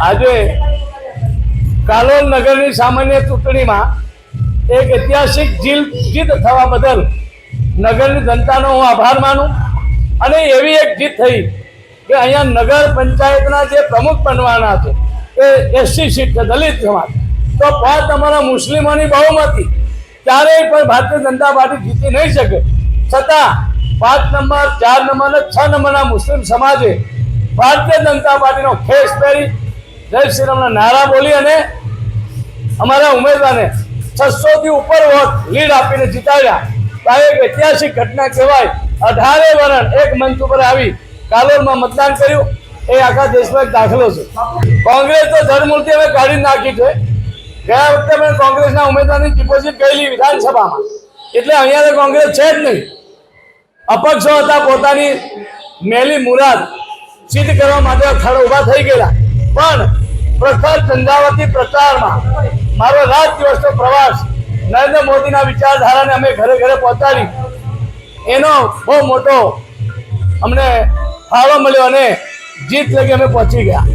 આજે કાલોલ નગરની સામાન્ય ચૂંટણીમાં એક ઐતિહાસિક જીત થવા બદલ નગરની જનતાનો હું આભાર માનું અને એવી એક જીત થઈ કે અહીંયા નગર પંચાયતના જે પ્રમુખ બનવાના છે એ એસસી સીટ છે, દલિત સમાજ, તો 5 અમારા મુસ્લિમોની બહુમતી ક્યારેય પણ ભારતીય જનતા પાર્ટી જીતી નહીં શકે, છતાં 5 નંબર 4 નંબર અને 6 નંબરના મુસ્લિમ સમાજે ભારતીય જનતા પાર્ટીનો ખેસ પહેરી જય શ્રી રામના નારા બોલી અને અમારા ઉમેદવારને 600 થી ઉપર વોટ લીડ આપીને જીતાડ્યા। આ એક ઐતિહાસિક ઘટના કહેવાય। 18 વર્ષ એક મંચ ઉપર આવી કાલોલમાં મતદાન કર્યું, એ આખા દેશમાં એક દાખલો છે। કોંગ્રેસ તો ધરમૂળથી હવે કાઢી નાખી છે। ગયા વખતે પણ કોંગ્રેસના ઉમેદવારની ડિપોઝિટ ગયેલી વિધાનસભામાં, એટલે અહીંયા તો કોંગ્રેસ છે જ નહીં। અપક્ષો હતા, પોતાની મેલી મુરાદ સિદ્ધ કરવા માટે ખડા ઊભા થઈ ગયેલા, પણ પ્રખર ઝંઝાવતી પ્રચારમાં મારો રાત દિવસનો પ્રવાસ નરેન્દ્ર મોદીના વિચારધારાને અમે ઘરે ઘરે પહોંચાડી, એનો બહુ મોટો અમને ફાળો મળ્યો અને જીત લગી અમે પહોંચી ગયા।